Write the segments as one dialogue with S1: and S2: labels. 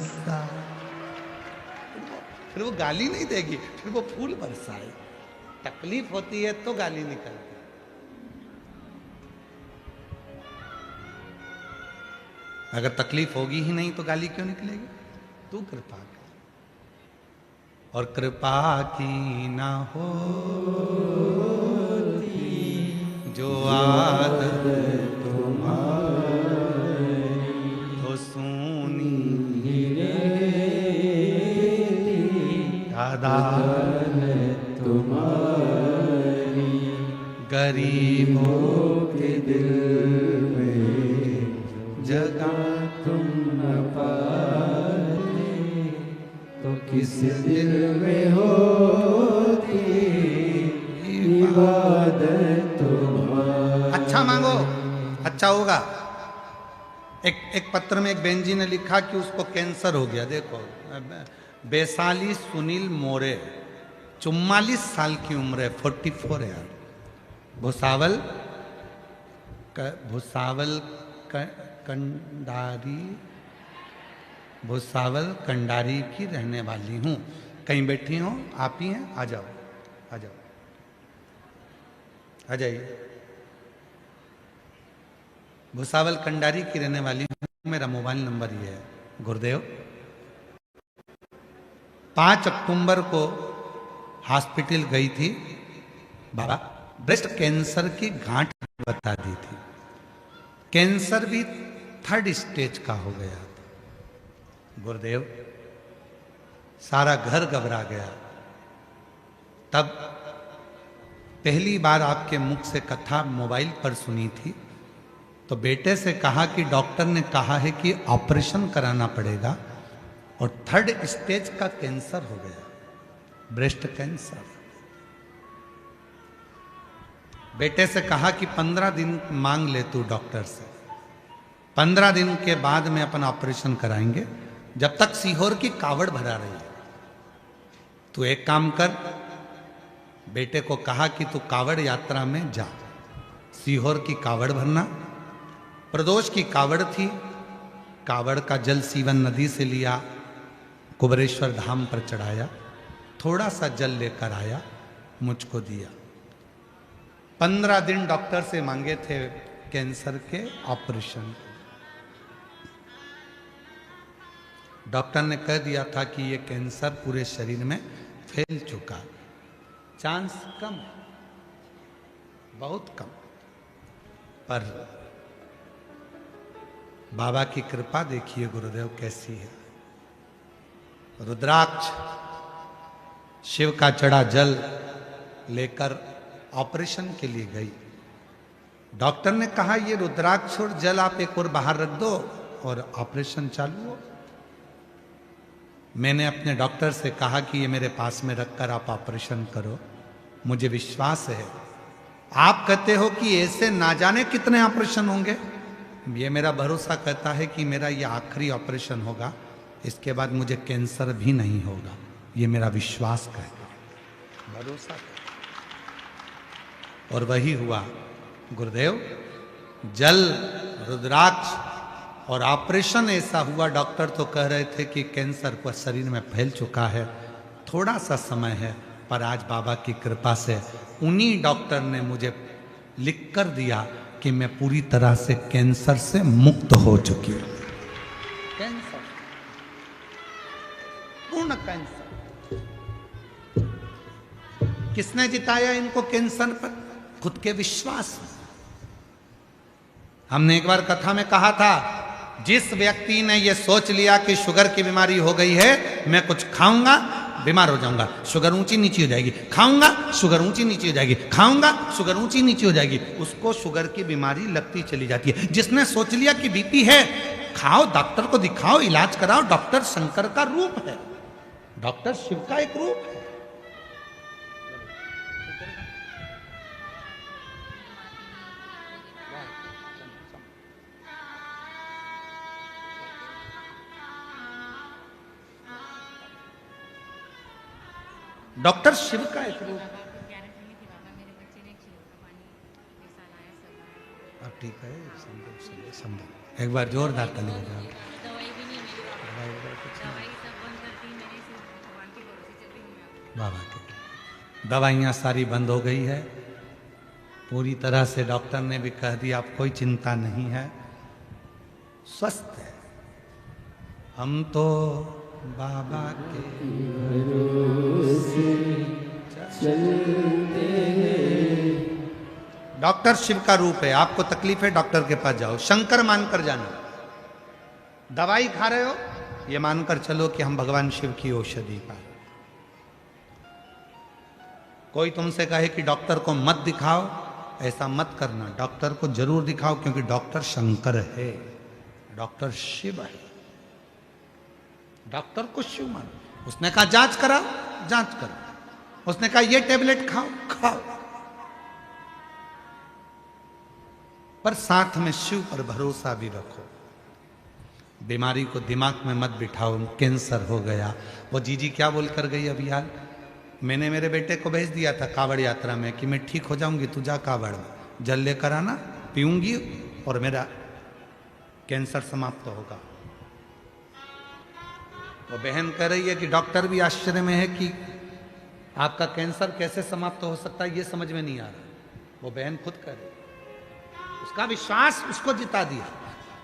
S1: बरसा। फिर वो गाली नहीं देगी, फिर वो फूल बरसाए। तकलीफ होती है तो गाली निकलती है। अगर तकलीफ होगी ही नहीं तो गाली क्यों निकलेगी? तू कृपा कर, और कृपा की ना हो जो आदत तुम्हारी, तो सुनी आदालत तुम्हारी, गरीबों के दिल में जगह तुम न पाते, तो किस दिल में होती इबादत तुम्हारी। अच्छा मांगो, अच्छा होगा। एक पत्र में एक बहन जी ने लिखा कि उसको कैंसर हो गया। देखो, वैशाली सुनील मोरे, 44 साल की उम्र है, 44 है यार। भुसावल भुसावल कंडारी की रहने वाली हूँ। कहीं बैठी हो आप ही हैं? आ जाओ, आ जाओ, आ जाइए। भुसावल कंडारी की रहने वाली हूँ। मेरा मोबाइल नंबर ये है। गुरुदेव, 5 अक्टूबर को हॉस्पिटल गई थी। बाबा, ब्रेस्ट कैंसर की गांठ बता दी थी। कैंसर भी 3rd स्टेज का हो गया था। गुरुदेव, सारा घर घबरा गया। तब पहली बार आपके मुख से कथा मोबाइल पर सुनी थी, तो बेटे से कहा कि डॉक्टर ने कहा है कि ऑपरेशन कराना पड़ेगा और 3rd स्टेज का कैंसर हो गया, ब्रेस्ट कैंसर। बेटे से कहा कि 15 दिन मांग ले तू डॉक्टर से, 15 दिन के बाद में अपन ऑपरेशन कराएंगे। जब तक सीहोर की कावड़ भरा रही है, तू एक काम कर। बेटे को कहा कि तू कावड़ यात्रा में जा, सीहोर की कावड़ भरना। प्रदोष की कावड़ थी, कावड़ का जल सीवन नदी से लिया, कुबरेश्वर धाम पर चढ़ाया, थोड़ा सा जल लेकर आया, मुझको दिया। 15 दिन डॉक्टर से मांगे थे कैंसर के ऑपरेशन। डॉक्टर ने कह दिया था कि ये कैंसर पूरे शरीर में फैल चुका, चांस कम है, बहुत कम। पर बाबा की कृपा देखिए गुरुदेव कैसी है। रुद्राक्ष, शिव का चढ़ा जल लेकर ऑपरेशन के लिए गई। डॉक्टर ने कहा ये रुद्राक्ष और जल आप एक और बाहर रख दो और ऑपरेशन चालू हो। मैंने अपने डॉक्टर से कहा कि ये मेरे पास में रखकर आप ऑपरेशन करो, मुझे विश्वास है। आप कहते हो कि ऐसे ना जाने कितने ऑपरेशन होंगे, ये मेरा भरोसा कहता है कि मेरा ये आखिरी ऑपरेशन होगा, इसके बाद मुझे कैंसर भी नहीं होगा, ये मेरा विश्वास कहता, भरोसा कहता। और वही हुआ गुरुदेव। जल, रुद्राक्ष और ऑपरेशन ऐसा हुआ। डॉक्टर तो कह रहे थे कि कैंसर को शरीर में फैल चुका है, थोड़ा सा समय है। पर आज बाबा की कृपा से उन्हीं डॉक्टर ने मुझे लिख कर दिया कि मैं पूरी तरह से कैंसर से मुक्त हो चुकी हूं। कैंसर, पूर्ण कैंसर। किसने जिताया इनको कैंसर पर? खुद के विश्वास। हमने एक बार कथा में कहा था, जिस व्यक्ति ने यह सोच लिया कि शुगर की बीमारी हो गई है, मैं कुछ खाऊंगा बीमार हो जाऊंगा, शुगर ऊंची नीची हो जाएगी, खाऊंगा शुगर ऊंची नीची हो जाएगी, खाऊंगा शुगर ऊंची नीची हो जाएगी, उसको शुगर की बीमारी लगती चली जाती है। जिसने सोच लिया कि बीपी है, खाओ, डॉक्टर को दिखाओ, इलाज कराओ, डॉक्टर शंकर का रूप है, डॉक्टर शिव का एक रूप है। डॉक्टर शिव का एक रूप। अब ठीक है, संभव एक बार जोरदार ताली बजाओ। बाबा के दवाइयाँ सारी बंद हो गई है पूरी तरह से। डॉक्टर ने भी कह दिया अब कोई चिंता नहीं है, स्वस्थ है। हम तो बाबा के भरोसे चलते हैं। डॉक्टर शिव का रूप है। आपको तकलीफ है डॉक्टर के पास जाओ, शंकर मानकर जाना। दवाई खा रहे हो ये मानकर चलो कि हम भगवान शिव की औषधि का। कोई तुमसे कहे कि डॉक्टर को मत दिखाओ, ऐसा मत करना। डॉक्टर को जरूर दिखाओ क्योंकि डॉक्टर शंकर है, डॉक्टर शिव है। डॉक्टर को शिव मानो। उसने कहा जांच कराओ, जांच करो। उसने कहा ये टेबलेट खाओ, खाओ। पर साथ में शिव पर भरोसा भी रखो। बीमारी को दिमाग में मत बिठाओ। कैंसर हो गया, वो जीजी क्या बोल कर गई अभी हाल। मैंने मेरे बेटे को भेज दिया था कावड़ यात्रा में कि मैं ठीक हो जाऊंगी, तू जा कावड़ में जल लेकर आना, पीऊंगी और मेरा कैंसर समाप्त होगा। वो बहन कह रही है कि डॉक्टर भी आश्चर्य में है कि आपका कैंसर कैसे समाप्त हो सकता है, ये समझ में नहीं आ रहा। वो बहन खुद कह रही, उसका विश्वास उसको जिता दिया।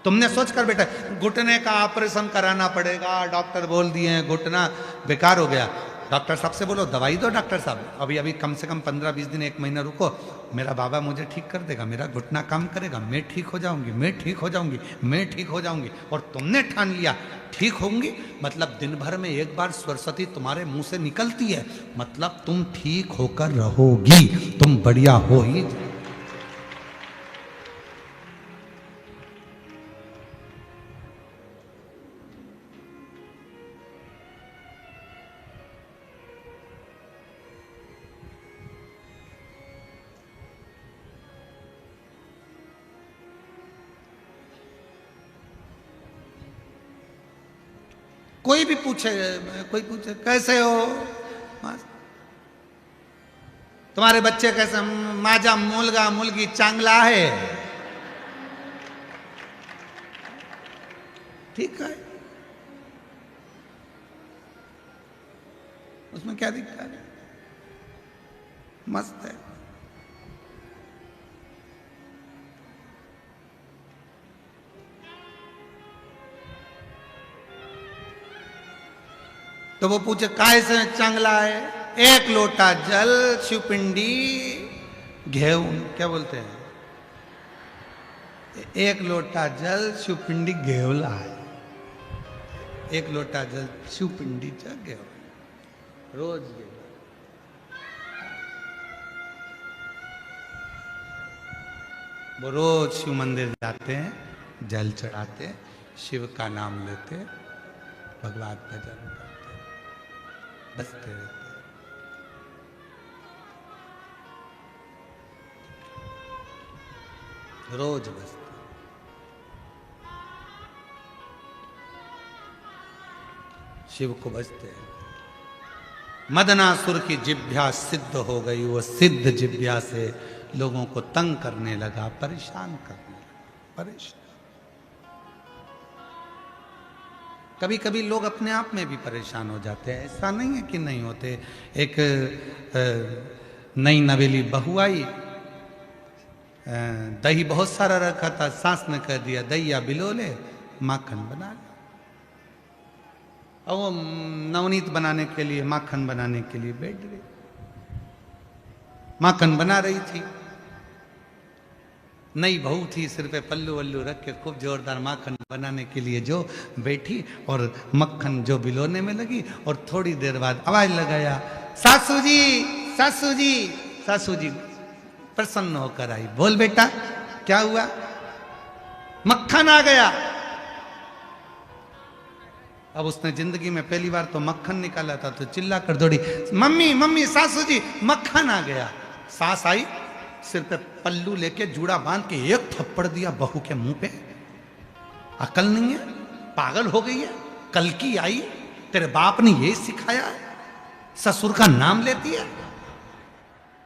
S1: तुमने सोच कर बेटा घुटने का ऑपरेशन कराना पड़ेगा, डॉक्टर बोल दिए घुटना बेकार हो गया। डॉक्टर साहब से बोलो दवाई दो, डॉक्टर साहब अभी अभी कम से कम 15-20 दिन 1 महीना रुको, मेरा बाबा मुझे ठीक कर देगा, मेरा घुटना काम करेगा, मैं ठीक हो जाऊंगी, मैं ठीक हो जाऊंगी, मैं ठीक हो जाऊंगी। और तुमने ठान लिया ठीक होंगी, मतलब दिन भर में एक बार सरस्वती तुम्हारे मुंह से निकलती है, मतलब तुम ठीक होकर रहोगी, तुम बढ़िया हो ही। कोई भी पूछे, कोई पूछे कैसे हो, तुम्हारे बच्चे कैसे, माझा मुलगा मुलगी चांगला है, ठीक है, उसमें क्या दिक्कत है, मस्त है। तो वो पूछे काय से चांगला है, 1 लोटा जल शिवपिंडी घेऊन, क्या बोलते हैं, 1 लोटा जल शिवपिंडी घेवला है, 1 लोटा जल शिवपिंडी घेव रोज घेव। वो रोज शिव मंदिर जाते हैं, जल चढ़ाते हैं, शिव का नाम लेते, भगवान भजन करते, बसते रहते। रोज बसते। शिव को बसते हैं। मदनासुर की जिभ्या सिद्ध हो गई, वो सिद्ध जिभ्या से लोगों को तंग करने लगा, परेशान करने लगा, परेशान। कभी कभी लोग अपने आप में भी परेशान हो जाते हैं, ऐसा नहीं है कि नहीं होते। एक नई नवेली बहू आई, दही बहुत सारा रखा था, सास ने कह दिया दहिया बिलोले माखन बना ले। और वो नवनीत बनाने के लिए, माखन बनाने के लिए बैठ गई, माखन बना रही थी। नई बहू थी, सिर पे पल्लू वल्लू रख के खूब जोरदार माखन बनाने के लिए जो बैठी और मक्खन जो बिलोने में लगी, और थोड़ी देर बाद आवाज लगाया सासू जी, सासू जी, सासू जी प्रसन्न होकर आई। बोल बेटा क्या हुआ? मक्खन आ गया। अब उसने जिंदगी में पहली बार तो मक्खन निकाला था, तो चिल्ला कर दौड़ी, मम्मी मम्मी सासू जी मक्खन आ गया। सास आई, सिर पे पल्लू लेके जूड़ा बांध के 1 थप्पड़ दिया बहू के मुंह पे। अकल नहीं है, पागल हो गई है, कल की आई, तेरे बाप ने यही सिखाया है, ससुर का नाम लेती है।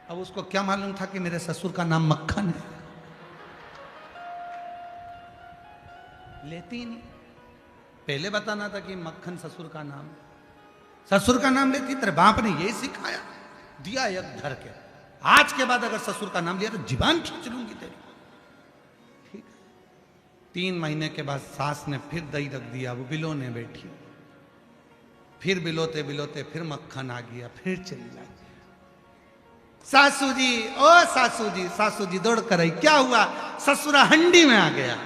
S1: अब उसको क्या मालूम था कि मेरे ससुर का नाम मक्खन है, लेती ही नहीं। पहले बताना था कि मक्खन ससुर का नाम। ससुर का नाम लेती तेरे बाप ने यही सिखाया, दिया एक धर के। आज के बाद अगर ससुर का नाम लिया तो जीवान खींच लूंगी तेरी। ठीक है। 3 महीने के बाद सास ने फिर दही रख दिया, वो बिलोने बैठी, फिर बिलोते बिलोते फिर मक्खन आ गया, फिर चली जाए। सासू जी, ओ सासू जी, सासू जी दौड़ कर आई, क्या हुआ? ससुरा हंडी में आ गया।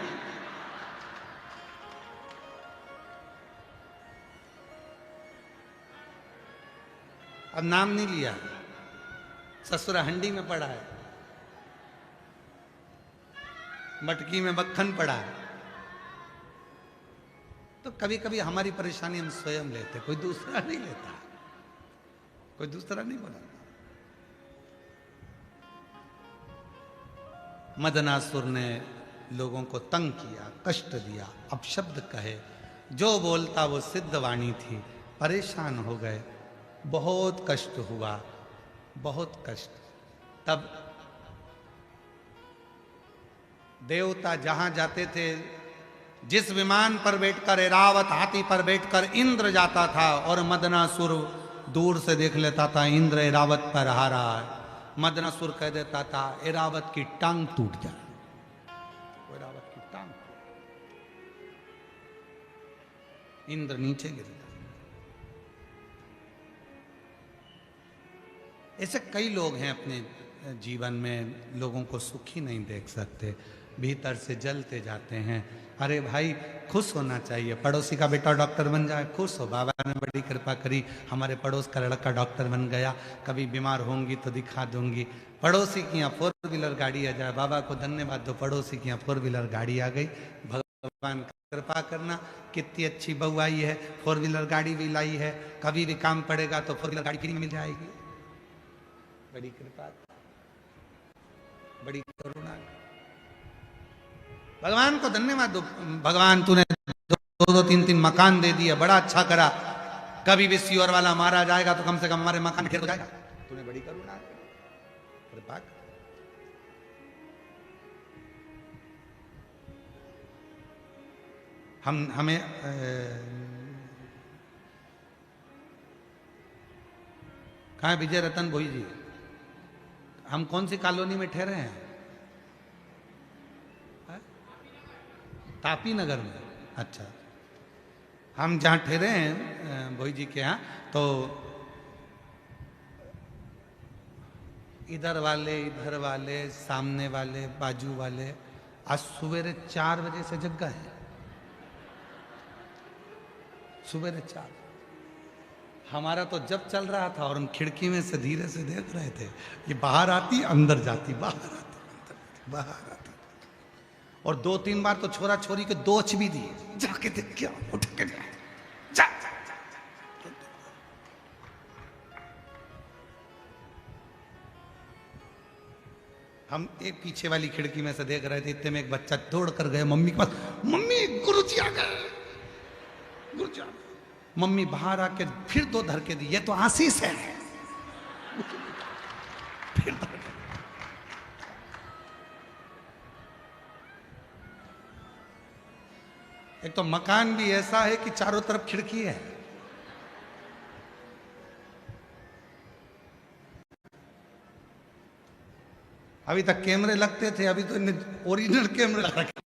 S1: अब नाम नहीं लिया, ससुरा हंडी में पड़ा है, मटकी में मक्खन पड़ा है। तो कभी कभी हमारी परेशानी हम स्वयं लेते, कोई दूसरा नहीं लेता, कोई दूसरा नहीं बोला। मदनासुर ने लोगों को तंग किया, कष्ट दिया, अपशब्द कहे, जो बोलता वो सिद्ध वाणी थी। परेशान हो गए, बहुत कष्ट हुआ, बहुत कष्ट। तब देवता जहां जाते थे, जिस विमान पर बैठकर ऐरावत हाथी पर बैठकर इंद्र जाता था और मदनासुर दूर से देख लेता था इंद्र ऐरावत पर आ रहा है, मदनासुर कह देता था ऐरावत की टांग टूट जाए, ऐरावत की टांग। इंद्र नीचे गिर गया। ऐसे कई लोग हैं अपने जीवन में, लोगों को सुखी नहीं देख सकते, भीतर से जलते जाते हैं। अरे भाई खुश होना चाहिए, पड़ोसी का बेटा डॉक्टर बन जाए, खुश हो, बाबा ने बड़ी कृपा करी, हमारे पड़ोस का लड़का डॉक्टर बन गया, कभी बीमार होंगी तो दिखा दूंगी। पड़ोसी की यहाँ 4 व्हीलर गाड़ी आ जाए, बाबा को धन्यवाद दो, पड़ोसी की यहाँ 4 व्हीलर गाड़ी आ गई, भगवान कृपा करना, कितनी अच्छी बहू आई है, 4 व्हीलर गाड़ी भी लाई है, कभी भी काम पड़ेगा तो 4 व्हीलर गाड़ी फ्री में मिल जाएगी। बड़ी कृपा, बड़ी करुणा, भगवान को धन्यवाद दो। भगवान तूने 2-2, 3-3 मकान दे दिया, बड़ा अच्छा करा, कभी भी सियोर वाला मारा जाएगा तो कम से कम हमारे मकान खेल हो जाएगा, तूने बड़ी करुणा कृपा। हमें कहाँ है विजय रतन भोई जी? हम कौन सी कॉलोनी में ठहरे हैं? तापी नगर में। अच्छा, हम जहाँ ठहरे हैं भोई जी के यहाँ, तो इधर वाले सामने वाले बाजू वाले आज सवेरे 4 बजे से जग गए हैं, सवेरे 4। हमारा तो जब चल रहा था और हम खिड़की में से धीरे से देख रहे थे, ये बाहर आती अंदर जाती, बाहर आती अंदर जाती, बाहर आती। और 2-3 बार तो छोरा छोरी के दोच भी दिए, जाके देख क्या, उठ के जा। हम एक पीछे वाली खिड़की में से देख रहे थे, इतने में एक बच्चा दौड़ कर गए मम्मी के पास, मम्मी गुरुजी आ गए, गुरुजी आ गए। मम्मी बाहर आके फिर 2 धर के दी, ये तो आशीष है। फिर एक तो मकान भी ऐसा है कि चारों तरफ खिड़की है। अभी तक कैमरे लगते थे, अभी तो ओरिजिनल कैमरे लगा रखे।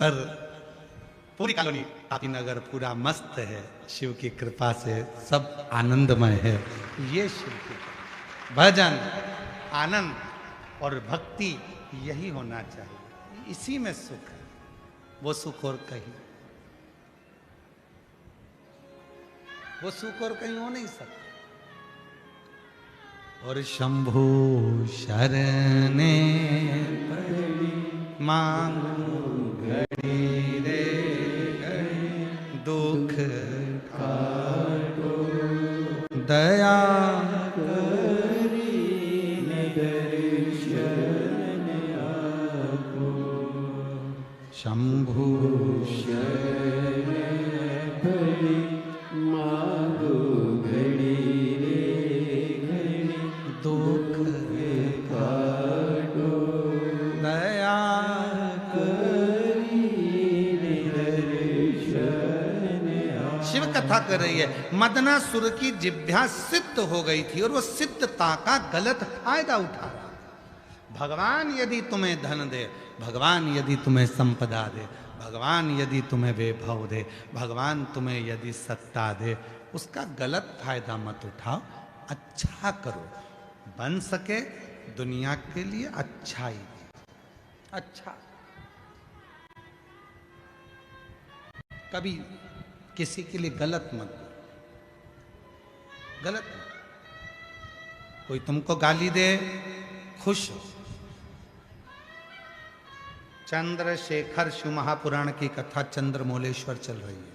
S1: पर पूरी कॉलोनी तापी नगर पूरा मस्त है, शिव की कृपा से सब आनंदमय है। ये शिव की भजन, आनंद और भक्ति, यही होना चाहिए, इसी में सुख है, वो सुख और कहीं, वो सुख और कहीं हो नहीं सकता। और शंभु शरणे पड़ी मांगो घड़ी रे घड़ी, दुख काटो दया करी दर्शन आपको। शंभु शरणे पड़ी मांगो घड़ी रे घड़ी, दुख काटो दया करी दर्शन शिव कथा कर रही है। मदनासुर की जिह्वा सिद्ध हो गई थी और वो सिद्धता का गलत फायदा उठा रहा। भगवान यदि तुम्हें धन दे, भगवान यदि तुम्हें संपदा दे, भगवान यदि तुम्हें वैभव दे, भगवान तुम्हें यदि सत्ता दे, उसका गलत फायदा मत उठाओ। अच्छा करो, बन सके दुनिया के लिए अच्छा ही अच्छा। कभी किसी के लिए गलत मत, गलत मत। कोई तुमको गाली दे, खुश हो। चंद्रशेखर शिव महापुराण की कथा चंद्रमौलेश्वर चल रही है।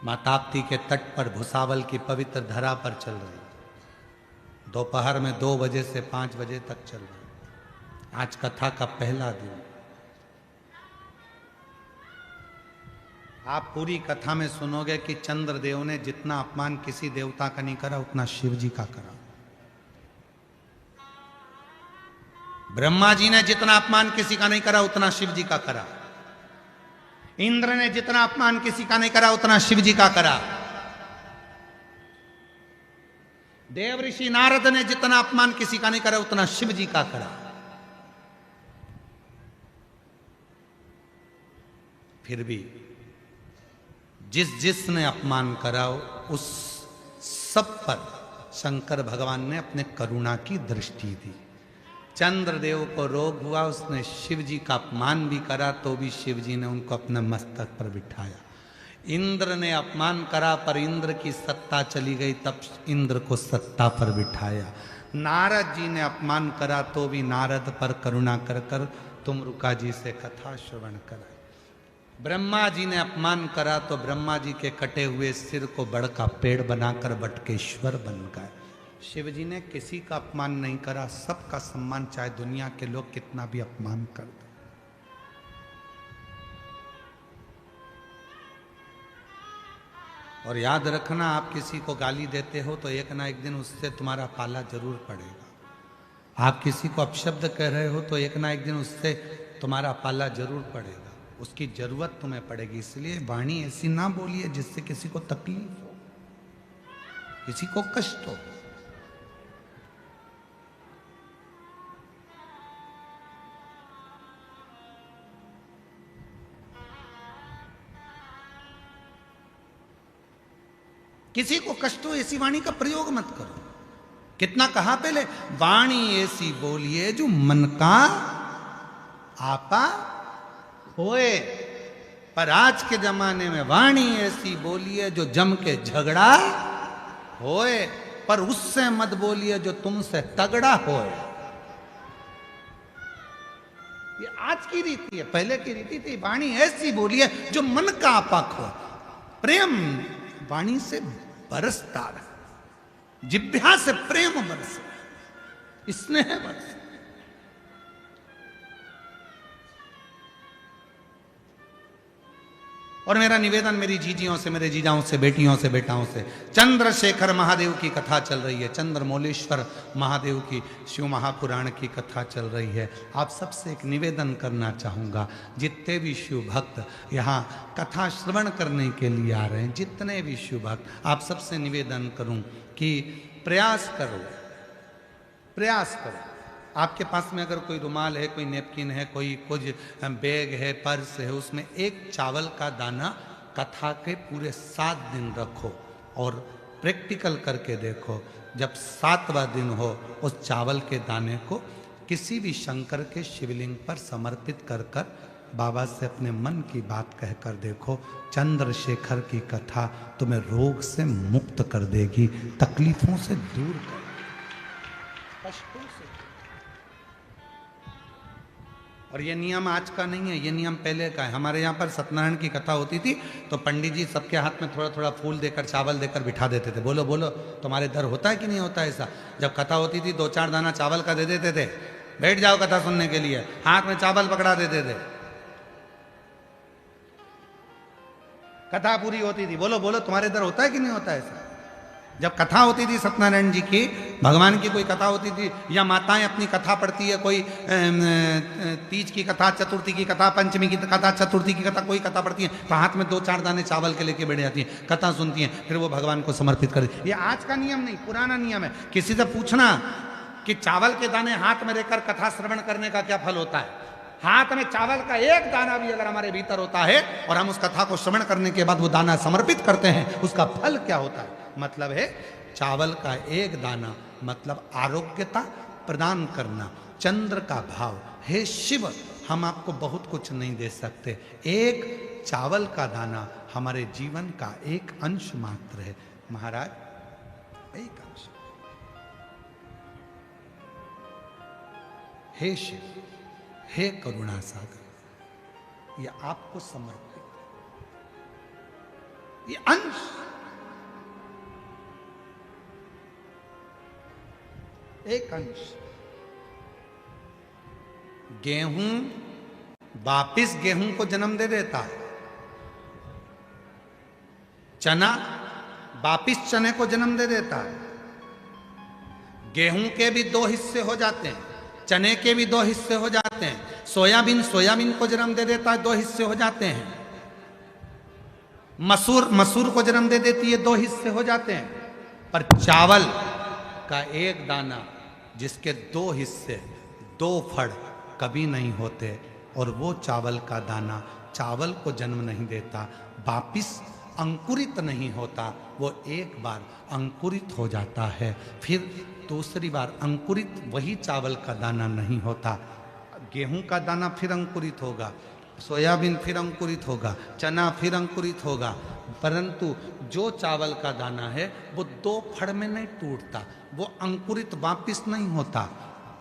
S1: मां ताप्ती के तट पर भुसावल की पवित्र धरा पर चल रही है। दोपहर में 2 बजे से 5 बजे तक चल रही है। आज कथा का पहला दिन। आप पूरी कथा में सुनोगे कि चंद्रदेव ने जितना अपमान किसी देवता का नहीं करा उतना शिव जी का करा। ब्रह्मा जी ने जितना अपमान किसी का नहीं करा उतना शिव जी का करा। इंद्र ने जितना अपमान किसी का नहीं करा उतना शिव जी का करा। देव ऋषि नारद ने जितना अपमान किसी का नहीं करा उतना शिव जी का करा। फिर भी जिसने अपमान करा उस सब पर शंकर भगवान ने अपने करुणा की दृष्टि दी। चंद्रदेव को रोग हुआ, उसने शिव जी का अपमान भी करा तो भी शिव जी ने उनको अपने मस्तक पर बिठाया। इंद्र ने अपमान करा पर इंद्र की सत्ता चली गई, तब इंद्र को सत्ता पर बिठाया। नारद जी ने अपमान करा तो भी नारद पर करुणा कर कर तुमरुका जी से कथा श्रवण कराई। ब्रह्मा जी ने अपमान करा तो ब्रह्मा जी के कटे हुए सिर को बड़ का पेड़ बनाकर बटकेश्वर बन गए। शिव जी ने किसी का अपमान नहीं करा, सबका सम्मान, चाहे दुनिया के लोग कितना भी अपमान कर दे। और याद रखना, आप किसी को गाली देते हो तो एक ना एक दिन उससे तुम्हारा पाला जरूर पड़ेगा। आप किसी को अपशब्द कह रहे हो तो एक ना एक दिन उससे तुम्हारा पाला जरूर पड़ेगा, उसकी जरूरत तुम्हें पड़ेगी। इसलिए वाणी ऐसी ना बोलिए जिससे किसी को तकलीफ हो, किसी को कष्ट हो। किसी को कष्ट हो ऐसी वाणी का प्रयोग मत करो। कितना कहा पहले, वाणी ऐसी बोलिए जो मन का आपा होए। पर आज के जमाने में वाणी ऐसी बोलिए जो जम के झगड़ा होए, पर उससे मत बोलिए जो तुमसे तगड़ा होए। ये आज की रीति है, पहले की रीति थी वाणी ऐसी बोलिए जो मन का आपा हो। प्रेम वाणी से बरसता रहे, जिह्वा से प्रेम बरसे, स्नेह बरसे। और मेरा निवेदन मेरी जीजियों से, मेरे जीजाओं से, बेटियों से, बेटाओं से, चंद्रशेखर महादेव की कथा चल रही है, चंद्रमौलेश्वर महादेव की शिव महापुराण की कथा चल रही है। आप सबसे एक निवेदन करना चाहूँगा, जितने भी शिव भक्त यहाँ कथा श्रवण करने के लिए आ रहे हैं, जितने भी शिव भक्त, आप सबसे निवेदन करूँ कि प्रयास करो, प्रयास करो। आपके पास में अगर कोई रुमाल है, कोई नेपकिन है, कोई कुछ बैग है, पर्स है, उसमें एक चावल का दाना कथा के पूरे 7 दिन रखो और प्रैक्टिकल करके देखो। जब 7वां दिन हो, उस चावल के दाने को किसी भी शंकर के शिवलिंग पर समर्पित कर कर बाबा से अपने मन की बात कहकर देखो। चंद्रशेखर की कथा तुम्हें रोग से मुक्त कर देगी, तकलीफों से दूर कर देगी, कष्टों से। और ये नियम आज का नहीं है, ये नियम पहले का है। हमारे यहाँ पर सत्यनारायण की कथा होती थी तो पंडित जी सबके हाथ में थोड़ा थोड़ा फूल देकर, चावल देकर बिठा देते थे। बोलो बोलो, तुम्हारे दर होता है कि नहीं होता ऐसा? जब कथा होती थी 2-4 दाना चावल का दे देते थे, बैठ जाओ कथा सुनने के लिए, हाथ में चावल पकड़ा देते थे, कथा पूरी होती थी। बोलो बोलो, तुम्हारे दर होता है कि नहीं होता ऐसा? जब कथा होती थी सत्यनारायण जी की, भगवान की कोई कथा होती थी, या माताएं अपनी कथा पढ़ती है, कोई तीज की कथा, चतुर्थी की कथा, पंचमी की कथा, चतुर्थी की कथा, कोई कथा पढ़ती है तो हाथ में 2-4 दाने चावल के लेके बैठ जाती है, कथा सुनती हैं, फिर वो भगवान को समर्पित कर दी। ये आज का नियम नहीं, पुराना नियम है। किसी से पूछना कि चावल के दाने हाथ में लेकर कथा श्रवण करने का क्या फल होता है। हाथ में चावल का एक दाना भी अगर हमारे भीतर होता है और हम उस कथा को श्रवण करने के बाद वो दाना समर्पित करते हैं, उसका फल क्या होता है? मतलब है चावल का एक दाना मतलब आरोग्यता प्रदान करना, चंद्र का भाव। हे शिव, हम आपको बहुत कुछ नहीं दे सकते, एक चावल का दाना हमारे जीवन का एक अंश मात्र है महाराज, एक अंश। हे शिव, हे करुणा सागर, ये आपको समर्पित, ये अंश, एक अंश। गेहूं वापिस गेहूं को जन्म दे देता है, चना वापिस चने को जन्म दे देता है। गेहूं के भी 2 हिस्से हो जाते हैं, चने के भी 2 हिस्से हो जाते हैं, सोयाबीन सोयाबीन को जन्म दे देता है, 2 हिस्से हो जाते हैं। मसूर मसूर को जन्म दे देती है, 2 हिस्से हो जाते हैं। पर चावल का एक दाना जिसके 2 हिस्से, 2 फड़ कभी नहीं होते, और वो चावल का दाना चावल को जन्म नहीं देता, वापिस अंकुरित नहीं होता, वो एक बार अंकुरित हो जाता है, फिर दूसरी बार अंकुरित वही चावल का दाना नहीं होता। गेहूं का दाना फिर अंकुरित होगा, सोयाबीन फिर अंकुरित होगा, चना फिर अंकुरित होगा, परंतु जो चावल का दाना है वो 2 फड़ में नहीं टूटता, वो अंकुरित वापिस नहीं होता।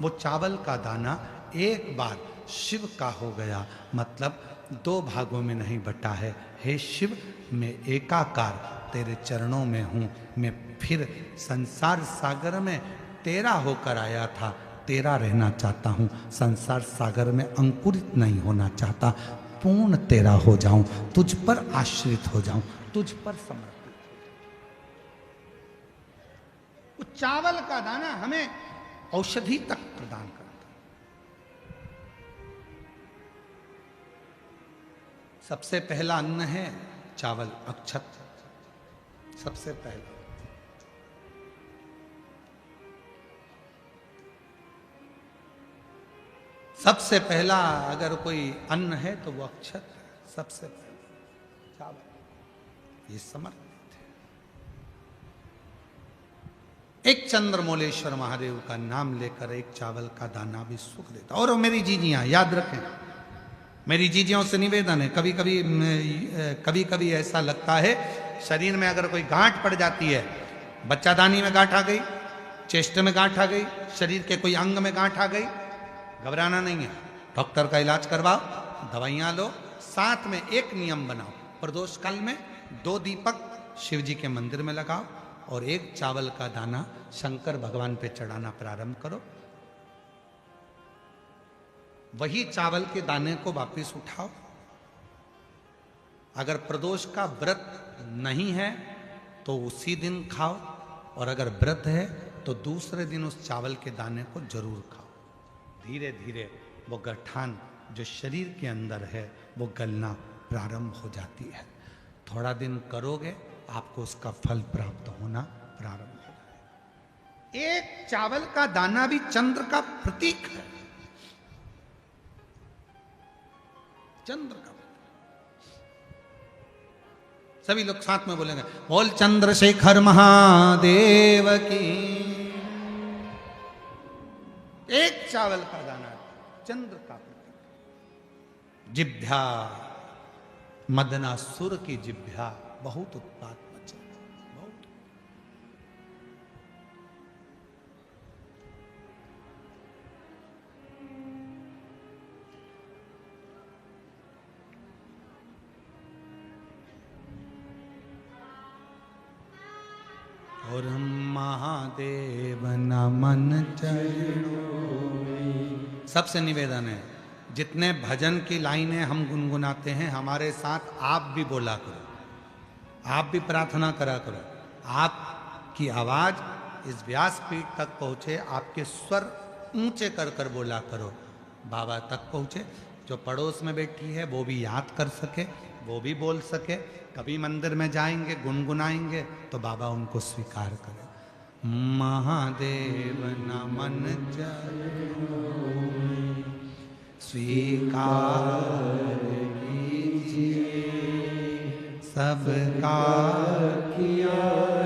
S1: वो चावल का दाना एक बार शिव का हो गया, मतलब 2 भागों में नहीं बटा है। हे शिव, मैं एकाकार तेरे चरणों में हूँ, मैं फिर संसार सागर में तेरा होकर आया था, तेरा रहना चाहता हूँ, संसार सागर में अंकुरित नहीं होना चाहता, पूर्ण तेरा हो जाऊं, तुझ पर आश्रित हो जाऊं, तुझ पर समर्पित हो जाऊं। वो चावल का दाना हमें औषधि तक प्रदान करता है। सबसे पहला अन्न है चावल, अक्षत, सबसे पहला। सबसे पहला अगर कोई अन्न है तो वो अक्षत है, सबसे पहला चावल, ये समर्पित है। एक चंद्रमौलेश्वर महादेव का नाम लेकर एक चावल का दाना भी सुख देता। और मेरी जीजियां याद रखें, मेरी जीजियों से निवेदन है, कभी कभी ऐसा लगता है शरीर में अगर कोई गांठ पड़ जाती है, बच्चादानी में गांठ आ गई, चेस्ट में गांठ आ गई, शरीर के कोई अंग में गांठ आ गई, घबराना नहीं है, डॉक्टर का इलाज करवाओ, दवाइयाँ लो, साथ में एक नियम बनाओ, प्रदोष काल में 2 दीपक शिव जी के मंदिर में लगाओ और एक चावल का दाना शंकर भगवान पे चढ़ाना प्रारंभ करो। वही चावल के दाने को वापस उठाओ। अगर प्रदोष का व्रत नहीं है तो उसी दिन खाओ, और अगर व्रत है तो दूसरे दिन उस चावल के दाने को जरूर खाओ। धीरे धीरे वो गठान जो शरीर के अंदर है वो गलना प्रारंभ हो जाती है। थोड़ा दिन करोगे आपको उसका फल प्राप्त होना प्रारंभ हो जाएगा। एक चावल का दाना भी चंद्र का प्रतीक है, चंद्र का। सभी लोग साथ में बोलेंगे, बोल चंद्रशेखर महादेव की। एक चावल का दाना चंद्र का प्रतीक। जिभ्या मदनासुर की जिभ्या बहुत उत्पात मचा, बहुत। और हम महादेव नमन चरणों। सबसे निवेदन है, जितने भजन की लाइनें हम गुनगुनाते हैं हमारे साथ आप भी बोला करो, आप भी प्रार्थना करा करो। आप कि आवाज इस व्यासपीठ तक पहुंचे, आपके स्वर ऊंचे कर कर बोला करो, बाबा तक पहुंचे। जो पड़ोस में बैठी है वो भी याद कर सके, वो भी बोल सके। कभी मंदिर में जाएंगे, गुनगुनाएंगे तो बाबा उनको स्वीकार करे। महादेव नमन चरणों स्वीकार कीजिए, सबका किया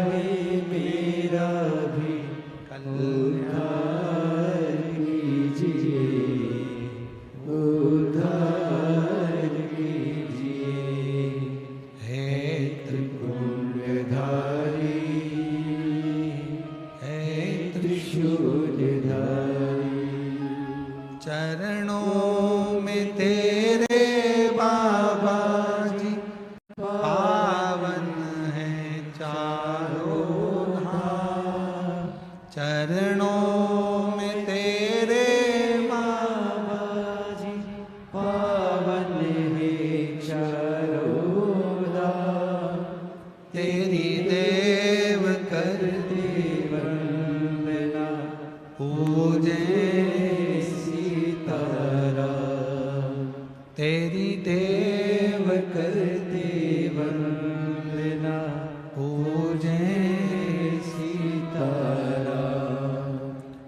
S1: है मेरा भी कल्याण कीजिए, उद्धार कीजिए। हे त्रिपुंडधारी, हे त्रिशूलधारी, चरणों में तेरे बाबा जी पावन है चारों धाम। चरणों में तेरे बाबा जी पावन है चारों धाम। तेरी देव कर दे वंदना, पूजे तेरी देव कर दे वंदना, पूजे सीताराम।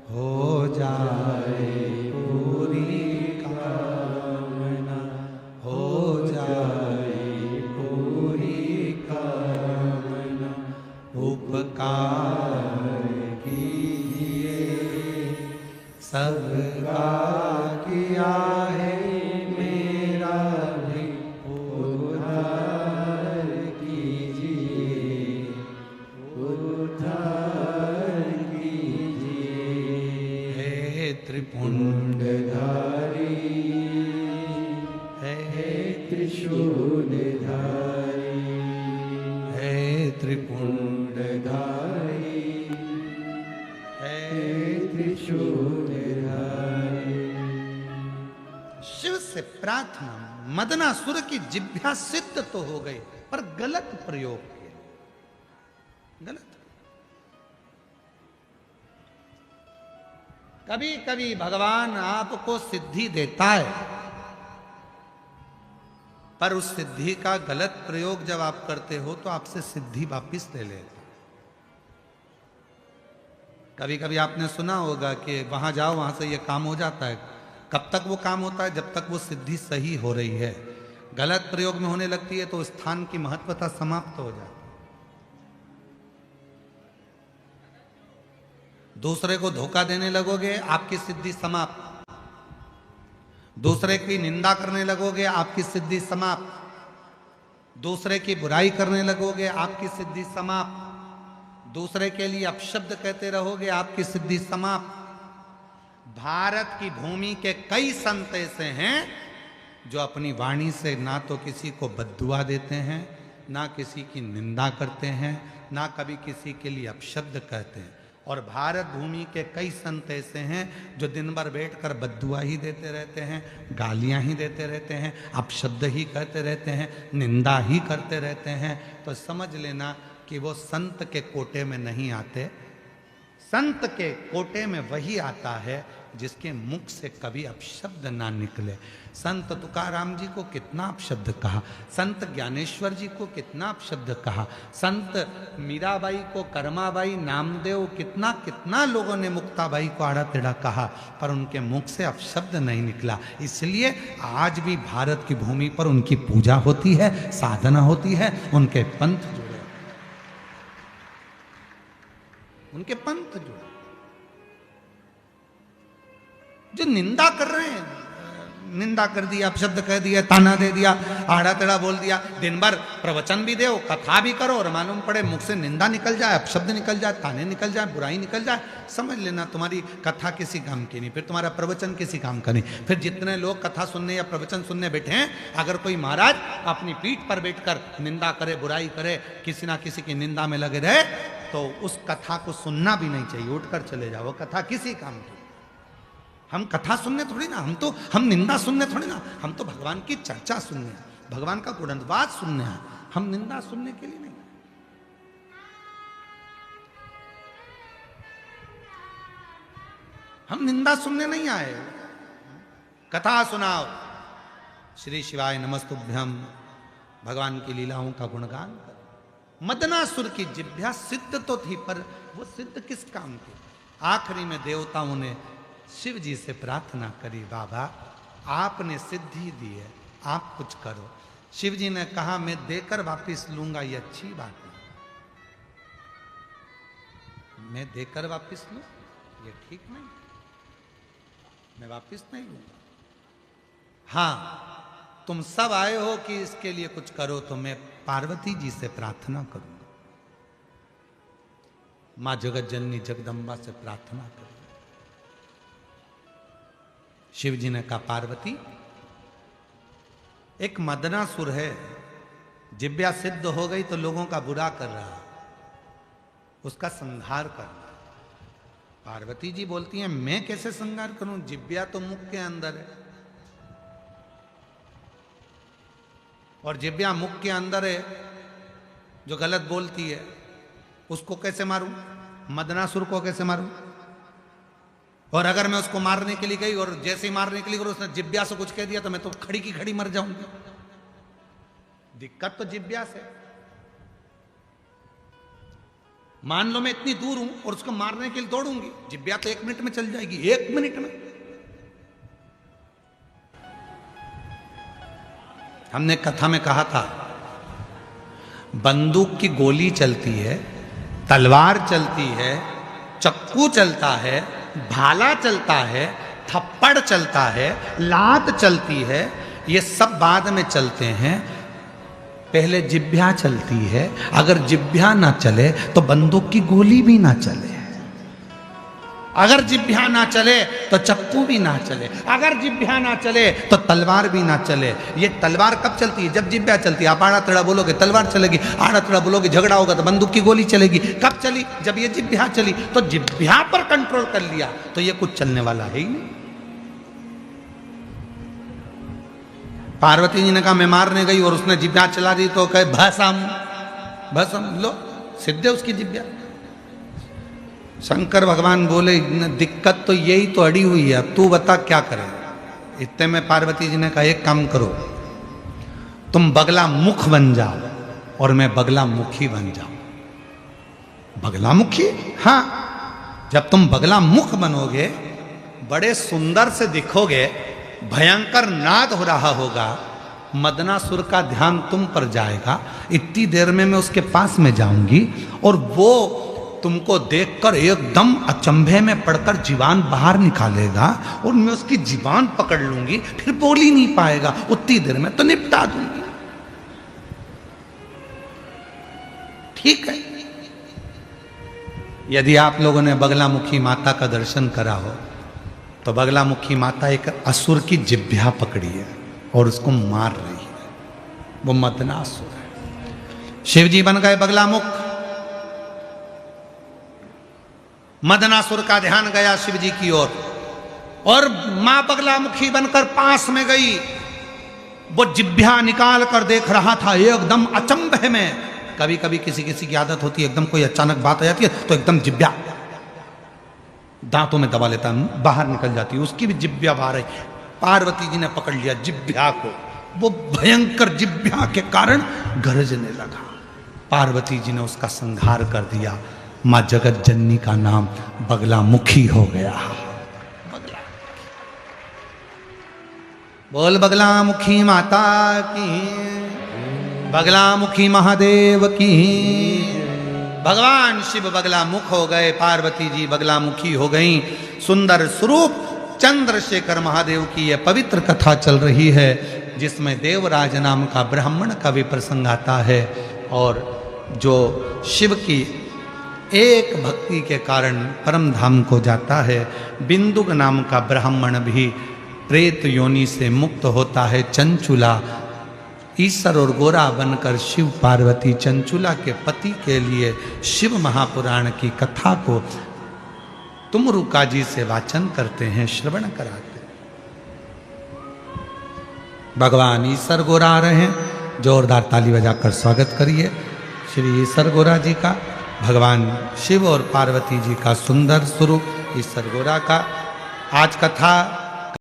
S1: हो जाए पूरी कामना, हो जाए पूरी कामना। उपकार कीजिए, सबका किया है मेरा भी उद्धार कीजिए, उद्धार कीजिए। हे त्रिपुंडधारी, हे त्रिशूलधारी, हे त्रिपुंडधारी, हे त्रिशूलधारी। शिव से प्रार्थना, मदनासुर की जिह्वा सिद्ध तो हो गई, पर गलत प्रयोग किया, गलत। कभी कभी भगवान आपको सिद्धि देता है, पर उस सिद्धि का गलत प्रयोग जब आप करते हो तो आपसे सिद्धि वापिस ले लेता। कभी कभी आपने सुना होगा कि वहां जाओ, वहां से ये काम हो जाता है। कब तक वो काम होता है? जब तक वो सिद्धि सही हो रही है। गलत प्रयोग में होने लगती है तो स्थान की महत्वता समाप्त हो जाती है। दूसरे को धोखा देने लगोगे, आपकी सिद्धि समाप्त। दूसरे की निंदा करने लगोगे, आपकी सिद्धि समाप्त। दूसरे की बुराई करने लगोगे, आपकी सिद्धि समाप्त। दूसरे के लिए अपशब्द कहते रहोगे, आपकी सिद्धि समाप्त। भारत की भूमि के कई संत ऐसे हैं जो अपनी वाणी से ना तो किसी को बद्दुआ देते हैं, ना किसी की निंदा करते हैं, ना कभी किसी के लिए अपशब्द कहते हैं। और भारत भूमि के कई संत ऐसे हैं जो दिन भर बैठकर बद्दुआ ही देते रहते हैं, गालियां ही देते रहते हैं, अपशब्द ही कहते रहते हैं, निंदा ही करते रहते हैं। तो समझ लेना कि वो संत के कोटे में नहीं आते। संत के कोटे में वही आता है जिसके मुख से कभी अपशब्द ना निकले। संत तुकाराम जी को कितना अपशब्द कहा, संत ज्ञानेश्वर जी को कितना अपशब्द कहा, संत मीराबाई को, कर्माबाई, नामदेव, कितना कितना लोगों ने मुक्ताबाई को आड़ा टेढ़ा कहा, पर उनके मुख से अपशब्द नहीं निकला। इसलिए आज भी भारत की भूमि पर उनकी पूजा होती है, साधना होती है, उनके पंथ जुड़े, उनके पंथ जुड़े। जो निंदा कर रहे हैं, निंदा कर दिया, अपशब्द कह दिया, ताना दे दिया, आड़ा टेढ़ा बोल दिया, दिन भर प्रवचन भी दो, कथा भी करो, और मालूम पड़े मुख से निंदा निकल जाए, अपशब्द निकल जाए, ताने निकल जाए, बुराई निकल जाए, समझ लेना तुम्हारी कथा किसी काम की नहीं, फिर तुम्हारा प्रवचन किसी काम का नहीं। फिर जितने लोग कथा सुनने या प्रवचन सुनने बैठे हैं, अगर कोई महाराज अपनी पीठ पर बैठकर निंदा करे, बुराई करे, किसी ना किसी की निंदा में लगे रहे, तो उस कथा को सुनना भी नहीं चाहिए, उठकर चले जाओ। कथा किसी काम की। हम कथा सुनने थोड़ी ना, हम निंदा सुनने थोड़ी ना, हम तो भगवान की चर्चा सुनने हैं, भगवान का गुणगान सुनने हैं, हम निंदा सुनने के लिए नहीं। हम निंदा सुनने नहीं आए, कथा सुनाओ। श्री शिवाय नमस्तुभ्यम, भगवान की लीलाओं का गुणगान कर। मदनासुर की जिभ्या सिद्ध तो थी, पर वो सिद्ध किस काम की? आखिरी में देवताओं ने शिव जी से प्रार्थना करी, बाबा आपने सिद्धि दी है, आप कुछ करो। शिव जी ने कहा मैं देकर वापिस लूंगा, ये अच्छी बात है। मैं देकर वापिस लूं, ये ठीक नहीं, मैं वापिस नहीं लूंगा। हां, तुम सब आए हो कि इसके लिए कुछ करो, तो मैं पार्वती जी से प्रार्थना करूंगा, मां जगत जननी जगदम्बा से प्रार्थना करूंगा। शिव जी ने कहा पार्वती, एक मदनासुर है, जिभ्या सिद्ध हो गई तो लोगों का बुरा कर रहा, उसका संहार करना। पार्वती जी बोलती हैं मैं कैसे संहार करूं, जिभ्या तो मुख के अंदर है, और जिभ्या मुख के अंदर है, जो गलत बोलती है उसको कैसे मारूं, मदनासुर को कैसे मारूं? और अगर मैं उसको मारने के लिए गई और जैसे ही मारने के लिए गई उसने जिभ्या से कुछ कह दिया तो मैं तो खड़ी की खड़ी मर जाऊंगी। दिक्कत तो जिभ्या से। मान लो मैं इतनी दूर हूं और उसको मारने के लिए दौड़ूंगी, जिभ्या तो 1 मिनट में चल जाएगी, 1 मिनट में। हमने कथा में कहा था बंदूक की गोली चलती है, तलवार चलती है, चक्कू चलता है, भाला चलता है, थप्पड़ चलता है, लात चलती है, ये सब बाद में चलते हैं, पहले जिभ्या चलती है। अगर जिभ्या ना चले तो बंदूक की गोली भी ना चले, अगर जिभ्या ना चले तो चक्कू भी ना चले, अगर जिभ्या ना चले तो तलवार भी ना चले। ये तलवार कब चलती है? जब जिभ्या चलती है। आप आड़ा तड़ा बोलोगे तलवार चलेगी, आड़ा तड़ा बोलोगे झगड़ा होगा तो बंदूक की गोली चलेगी। कब चली? जब ये जिभ्या चली। तो जिभ्या पर कंट्रोल कर लिया तो ये कुछ चलने वाला है ही नहीं। पार्वती जी ने कहा मैं मारने गई और उसने जिभ्या चला दी तो कहे भस्म भस्म, लो सिद्ध है उसकी जिभ्या। शंकर भगवान बोले दिक्कत तो यही तो अड़ी हुई है, तू बता क्या करे। इतने में पार्वती जी ने कहा एक काम करो, तुम बगला मुख बन जाओ और मैं बगला मुखी बन जाऊं। बगला मुखी? हाँ, जब तुम बगला मुख बनोगे, बड़े सुंदर से दिखोगे, भयंकर नाद हो रहा होगा, मदनासुर का ध्यान तुम पर जाएगा। इतनी देर में मैं उसके पास में जाऊंगी और वो तुमको देखकर एकदम अचंभे में पड़कर जीवान बाहर निकालेगा और मैं उसकी जीवान पकड़ लूंगी, फिर बोल ही नहीं पाएगा, उतनी देर में तो निपटा दूंगी। ठीक है? यदि आप लोगों ने बगलामुखी माता का दर्शन करा हो तो बगलामुखी माता एक असुर की जिभ्या पकड़ी है और उसको मार रही है, वो मदनासुर है। शिव जी बन गए बगलामुख, मदनासुर का ध्यान गया शिव जी की ओर और मां बगलामुखी बनकर पास में गई। वो जिभ्या निकाल कर देख रहा था एकदम अचंभे में। कभी कभी किसी किसी की आदत होती है, एकदम कोई अचानक बात आ जाती है तो एकदम जिभ्या दांतों में दबा लेता है, बाहर निकल जाती है, उसकी भी जिभ्या बाहर आई। पार्वती जी ने पकड़ लिया जिभ्या को, वो भयंकर जिभ्या के कारण गरजने लगा। पार्वती जी ने उसका संहार कर दिया। मां जगत जननी का नाम बगलामुखी हो गया। बगला बोल बगलामुखी माता की, बगलामुखी महादेव की। भगवान शिव बगलामुख हो गए, पार्वती जी बगलामुखी हो गईं। सुंदर स्वरूप चंद्रशेखर महादेव की यह पवित्र कथा चल रही है, जिसमें देवराज नाम का ब्राह्मण का भी प्रसंग आता है और जो शिव की एक भक्ति के कारण परम धाम को जाता है। बिंदुक नाम का ब्राह्मण भी प्रेत योनि से मुक्त होता है। चंचुला ईश्वर और गोरा बनकर शिव पार्वती चंचुला के पति के लिए शिव महापुराण की कथा को तुमरुका जी से वाचन करते हैं, श्रवण कराते हैं। भगवान ईश्वर गोरा आ रहे हैं, जोरदार ताली बजाकर स्वागत करिए श्री ईश्वर गोरा जी का। भगवान शिव और पार्वती जी का सुंदर स्वरूप ईश्वर गोरा का आज कथा